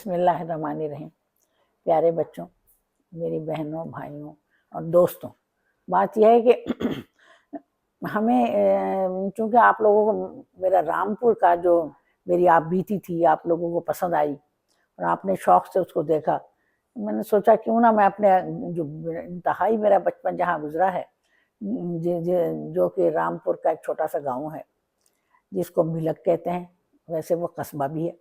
بسم اللہ الرحمن الرحیم۔ پیارے بچوں، میری بہنوں، بھائیوں اور دوستوں، بات یہ ہے کہ ہمیں چونکہ آپ لوگوں کو میرا رامپور کا جو میری آپ بیتی تھی آپ لوگوں کو پسند آئی اور آپ نے شوق سے اس کو دیکھا، میں نے سوچا کیوں نہ میں اپنے جو انتہائی میرا بچپن جہاں گزرا ہے، جو کہ رامپور کا ایک چھوٹا سا گاؤں ہے جس کو ملک کہتے ہیں، ویسے وہ قصبہ بھی ہے،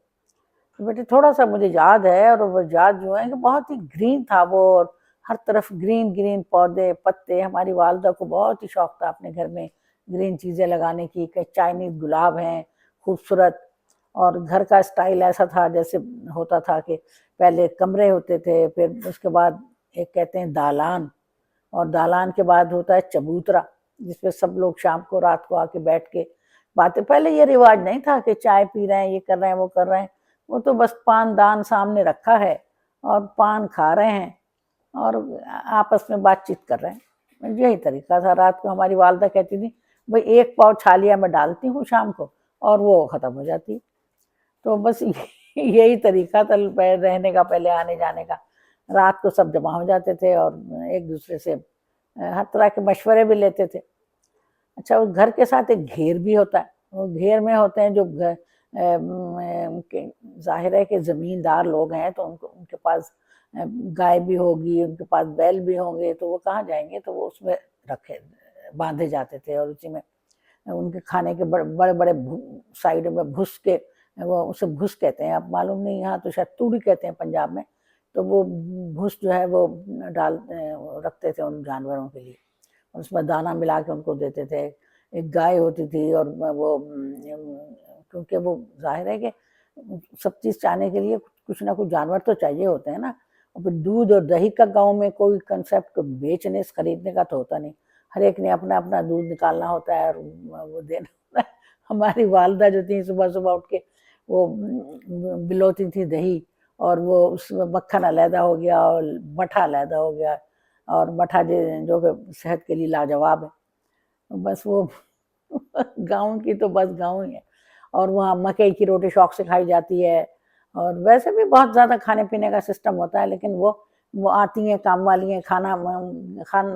بیٹے تھوڑا سا مجھے یاد ہے، اور وہ یاد جو ہے کہ بہت ہی گرین تھا وہ، اور ہر طرف گرین گرین پودے پتے۔ ہماری والدہ کو بہت ہی شوق تھا اپنے گھر میں گرین چیزیں لگانے کی، کہ چائنیز گلاب ہیں خوبصورت، اور گھر کا اسٹائل ایسا تھا جیسے ہوتا تھا کہ پہلے کمرے ہوتے تھے، پھر اس کے بعد ایک کہتے ہیں دالان، اور دالان کے بعد ہوتا ہے چبوترا جس پہ سب لوگ شام کو رات کو آ کے بیٹھ کے باتیں۔ پہلے یہ رواج نہیں تھا کہ چائے پی رہے ہیں، یہ کر رہے ہیں، وہ کر رہے ہیں، وہ تو بس پان دان سامنے رکھا ہے اور پان کھا رہے ہیں اور آپس میں بات چیت کر رہے ہیں، یہی طریقہ تھا۔ رات کو ہماری والدہ کہتی تھی بھئی ایک پاؤ چھالیا میں ڈالتی ہوں شام کو اور وہ ختم ہو جاتی، تو بس یہی طریقہ تھا رہنے کا، پہلے آنے جانے کا۔ رات کو سب جمع ہو جاتے تھے اور ایک دوسرے سے ہر طرح کے مشورے بھی لیتے تھے۔ اچھا، اس گھر کے ساتھ ایک گھیر بھی ہوتا ہے، وہ گھیر میں ہوتے ہیں جو ظاہر ہے کہ زمیندار لوگ ہیں تو ان کے پاس گائے بھی ہوگی، ان کے پاس بیل بھی ہوں گے، تو وہ کہاں جائیں گے، تو وہ اس میں باندھے جاتے تھے، اور اسی میں ان کے کھانے کے بڑے بڑے سائڈ میں بھس کے، وہ اسے بھس کہتے ہیں، اب معلوم نہیں، یہاں تو شاید توڑی کہتے ہیں پنجاب میں، تو وہ بھس جو ہے وہ رکھتے تھے ان جانوروں کے لیے، اس میں دانہ ملا کے ان کو دیتے تھے۔ ایک گائے ہوتی تھی، اور وہ کیونکہ وہ ظاہر ہے کہ سب چیز چاہنے کے لیے کچھ نہ کچھ جانور تو چاہیے ہوتے ہیں نا، اور پھر دودھ اور دہی کا گاؤں میں کوئی کنسیپٹ بیچنے خریدنے کا تو ہوتا نہیں، ہر ایک نے اپنا اپنا دودھ نکالنا ہوتا ہے اور وہ دینا ہوتا ہے۔ ہماری والدہ جو تھیں صبح صبح اٹھ کے وہ بلوتی تھی دہی، اور وہ اس میں مکھن علیحدہ ہو گیا اور مٹھا علیحدہ ہو گیا، اور مٹھا جو کہ صحت کے لیے لاجواب ہے، بس وہ گاؤں کی تو بس گاؤں ہی ہے۔ اور وہاں مکئی کی روٹی شوق سے کھائی جاتی ہے، اور ویسے بھی بہت زیادہ کھانے پینے کا سسٹم ہوتا ہے، لیکن وہ آتی ہیں کام والی ہیں،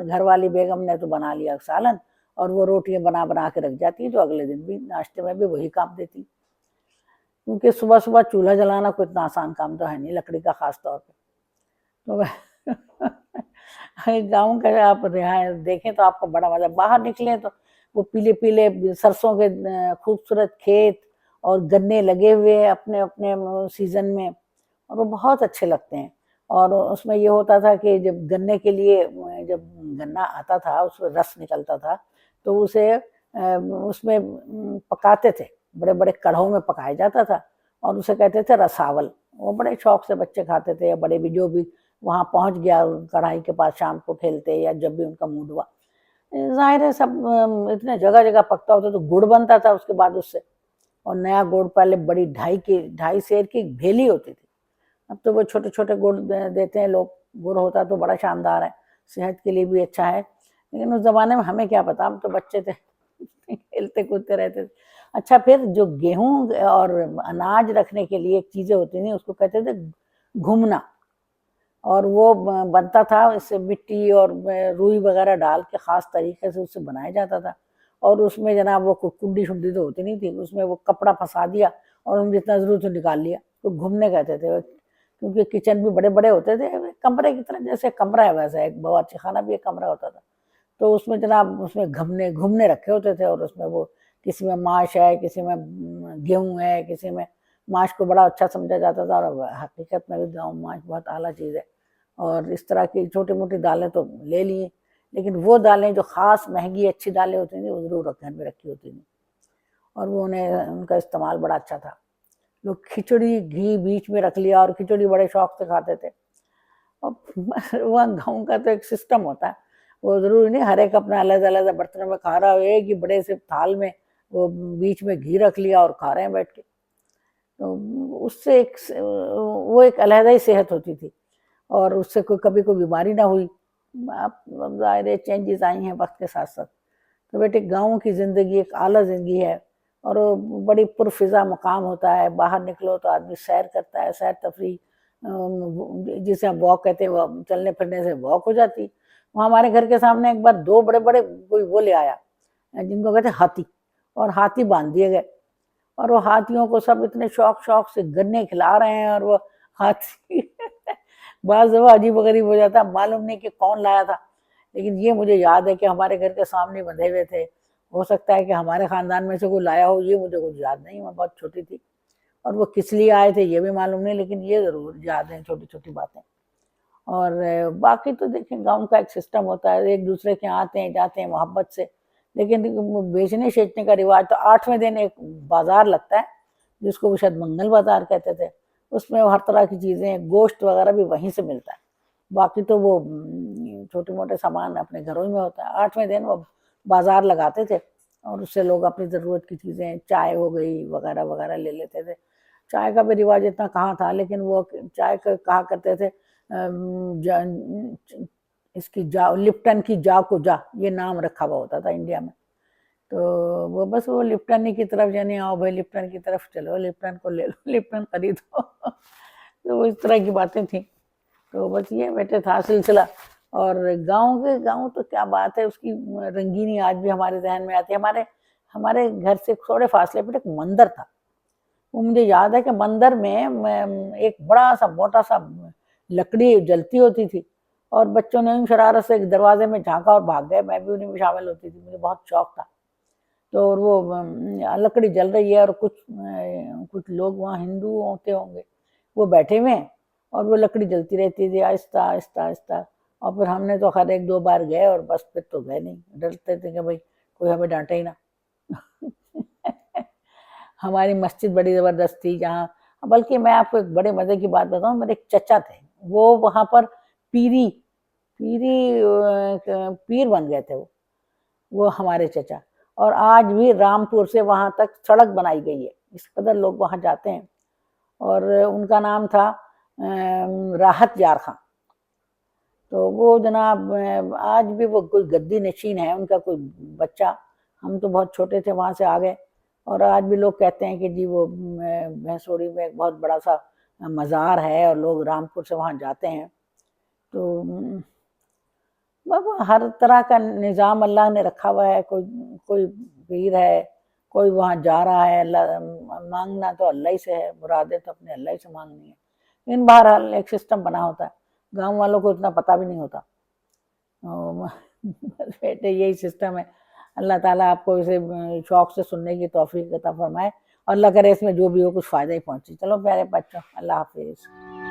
گھر والی بیگم نے تو بنا لیا سالن، اور وہ روٹیاں بنا کے رکھ جاتی ہیں، جو اگلے دن بھی ناشتے میں بھی وہی کام دیتی، کیونکہ صبح صبح چولہا جلانا کوئی اتنا آسان کام تو ہے نہیں، لکڑی کا خاص طور پہ۔ تو گاؤں کا آپ دیکھیں تو آپ کو بڑا مزہ، باہر نکلیں تو وہ پیلے پیلے سرسوں کے خوبصورت کھیت اور گنے لگے ہوئے اپنے اپنے سیزن میں، اور وہ بہت اچھے لگتے ہیں۔ اور اس میں یہ ہوتا تھا کہ جب گنے کے لیے جب گنا آتا تھا، اس میں رس نکلتا تھا، تو اسے اس میں پکاتے تھے، بڑے بڑے کڑھوں میں پکایا جاتا تھا، اور اسے کہتے تھے رساول۔ وہ بڑے شوق سے بچے کھاتے تھے، یا بڑے بھی جو بھی وہاں پہنچ گیا کڑھائی کے پاس شام کو کھیلتے، یا جب بھی ان کا موڈ ہوا۔ ظاہر ہے سب اتنے جگہ جگہ پکتا ہوتا تو گڑ بنتا تھا اس کے بعد اس سے، اور نیا گڑ پہلے بڑی 2.5 سیر کی بھیلی ہوتی تھی، اب تو وہ چھوٹے چھوٹے گڑ دیتے ہیں لوگ، گڑ ہوتا تو بڑا شاندار ہے، صحت کے لیے بھی اچھا ہے، لیکن اس زمانے میں ہمیں کیا پتا، ہم تو بچے تھے، کھیلتے کودتے رہتے تھے۔ اچھا، پھر جو گیہوں اور اناج رکھنے کے لیے ایک چیزیں ہوتی تھیں، اس کو کہتے تھے گھمنا، اور وہ بنتا تھا اس سے مٹی اور روئی وغیرہ ڈال کے خاص طریقے سے اسے بنایا جاتا تھا، اور اس میں جناب وہ کنڈی شنڈی تو ہوتی نہیں تھی، اس میں وہ کپڑا پھنسا دیا اور ان جتنا ضرورت نکال لیا، تو گھومنے کہتے تھے، کیونکہ کچن بھی بڑے بڑے ہوتے تھے، کمرے کی طرح جیسے کمرہ ہے ویسا ایک باورچی خانہ بھی ایک کمرہ ہوتا تھا، تو اس میں جناب اس میں گھومنے رکھے ہوتے تھے، اور اس میں وہ کسی میں ماش ہے، کسی میں گیہوں ہے، کسی میں ماش کو بڑا اچھا سمجھا جاتا تھا، اور حقیقت میں بھی گاؤں ماش بہت اعلیٰ چیز ہے، اور اس طرح کی چھوٹی موٹی دالیں تو لے لیے، لیکن وہ دالیں جو خاص مہنگی اچھی دالیں ہوتی تھیں وہ ضرور گھر میں رکھی ہوتی تھیں، اور وہ ان کا استعمال بڑا اچھا تھا۔ لوگ کھچڑی گھی بیچ میں رکھ لیا، اور کھچڑی بڑے شوق سے کھاتے تھے، اور وہاں گاؤں کا تو ایک سسٹم ہوتا ہے، وہ ضروری نہیں ہر ایک اپنا علیحدہ علیحدہ برتنوں میں کھا رہا ہو، ایک ہی بڑے سے تھال میں وہ بیچ میں گھی رکھ لیا اور کھا رہے ہیں بیٹھ کے، تو اس سے وہ ایک علیحدہ ہی صحت ہوتی تھی، اور اس سے کبھی کوئی بیماری نہ ہوئی۔ اب ظاہر چینجز آئی ہیں وقت کے ساتھ ساتھ، تو بیٹے گاؤں کی زندگی ایک اعلیٰ زندگی ہے، اور بڑی پرفضا مقام ہوتا ہے، باہر نکلو تو آدمی سیر کرتا ہے، سیر تفریح جسے ہم واک کہتے ہیں، وہ چلنے پھرنے سے واک ہو جاتی. وہ ہمارے گھر کے سامنے ایک بار 2 بڑے بڑے کوئی وہ لے آیا جن کو کہتے ہیں ہاتھی، اور ہاتھی باندھ دیے گئے، اور وہ ہاتھیوں کو سب اتنے شوق سے گنے کھلا رہے ہیں، اور وہ ہاتھی بعض دفعہ عجیب و غریب ہو جاتا، معلوم نہیں کہ کون لایا تھا، لیکن یہ مجھے یاد ہے کہ ہمارے گھر کے سامنے بندھے ہوئے تھے. ہو سکتا ہے کہ ہمارے خاندان میں سے کوئی لایا ہو، یہ مجھے کچھ یاد نہیں، میں بہت چھوٹی تھی، اور وہ کس لیے آئے تھے یہ بھی معلوم نہیں، لیکن یہ ضرور یاد ہیں چھوٹی چھوٹی باتیں. اور باقی تو دیکھیں گاؤں کا ایک سسٹم ہوتا ہے، ایک دوسرے کے آتے ہیں جاتے ہیں محبت سے، لیکن بیچنے شیچنے کا رواج تو 8ویں دن ایک بازار لگتا ہے جس کو وہ شاید منگل بازار کہتے تھے، اس میں ہر طرح کی چیزیں، گوشت وغیرہ بھی وہیں سے ملتا ہے. باقی تو وہ چھوٹے موٹے سامان اپنے گھروں میں ہوتا ہے. 8ویں دن وہ بازار لگاتے تھے، اور اس سے لوگ اپنی ضرورت کی چیزیں، چائے ہو گئی وغیرہ وغیرہ لے لیتے تھے. چائے کا بھی رواج اتنا کہاں تھا، لیکن وہ چائے کا کہا کرتے تھے اس کی جا، لپٹن کی جا کو جا، یہ نام رکھا ہوا ہوتا تھا انڈیا میں. تو وہ بس وہ لپٹن ہی کی طرف، یعنی آؤ بھائی لپٹن کی طرف چلو، لپٹن کو لے لو، لپٹن خریدو. تو وہ اس طرح کی باتیں تھیں. تو بس یہ بیٹے تھا سلسلہ. اور گاؤں تو کیا بات ہے، اس کی رنگینی آج بھی ہمارے ذہن میں آتی ہے. ہمارے گھر سے تھوڑے فاصلے پر ایک مندر تھا. وہ مجھے یاد ہے کہ مندر میں ایک بڑا سا موٹا سا لکڑی جلتی ہوتی تھی، اور بچوں نے شرارت سے ایک دروازے میں جھانکا اور بھاگ گئے. میں بھی انہیں میں شامل ہوتی تھی، مجھے بہت شوق تھا. تو وہ لکڑی جل رہی ہے، اور کچھ لوگ وہاں ہندو ہوتے ہوں گے، وہ بیٹھے ہوئے ہیں، اور وہ لکڑی جلتی رہتی تھی آہستہ آہستہ آہستہ. اور پھر ہم نے تو خیر 1-2 بار گئے، اور بس پھر تو گئے نہیں، ڈرتے تھے کہ بھائی کوئی ہمیں ڈانٹے ہی نہ. ہماری مسجد بڑی زبردست تھی جہاں، بلکہ میں آپ کو ایک بڑے مزے کی بات بتاؤں، میرے ایک چچا تھے، وہ وہاں پر پیری پیر بن گئے تھے. وہ ہمارے چچا، اور آج بھی رامپور سے وہاں تک سڑک بنائی گئی ہے، اس قدر لوگ وہاں جاتے ہیں. اور ان کا نام تھا راحت یار خان. تو وہ جناب آج بھی وہ کوئی گدی نشین ہے، ان کا کوئی بچہ. ہم تو بہت چھوٹے تھے وہاں سے آ گئے، اور آج بھی لوگ کہتے ہیں کہ جی وہ بھینسوڑی میں ایک بہت بڑا سا مزار ہے، اور لوگ رامپور سے وہاں جاتے ہیں. تو ہر طرح کا نظام اللہ نے رکھا ہوا ہے. کوئی پیر ہے، کوئی وہاں جا رہا ہے. اللہ مانگنا تو اللہ ہی سے ہے، مرادیں تو اپنے اللہ ہی سے مانگنی ہے. ان بہرحال ایک سسٹم بنا ہوتا ہے، گاؤں والوں کو اتنا پتہ بھی نہیں ہوتا. بس بیٹے یہی سسٹم ہے. اللہ تعالیٰ آپ کو اسے شوق سے سننے کی توفیق عطا فرمائے، اور اللہ کرے اس میں جو بھی ہو کچھ فائدہ ہی پہنچے. چلو پیارے بچوں، اللہ حافظ.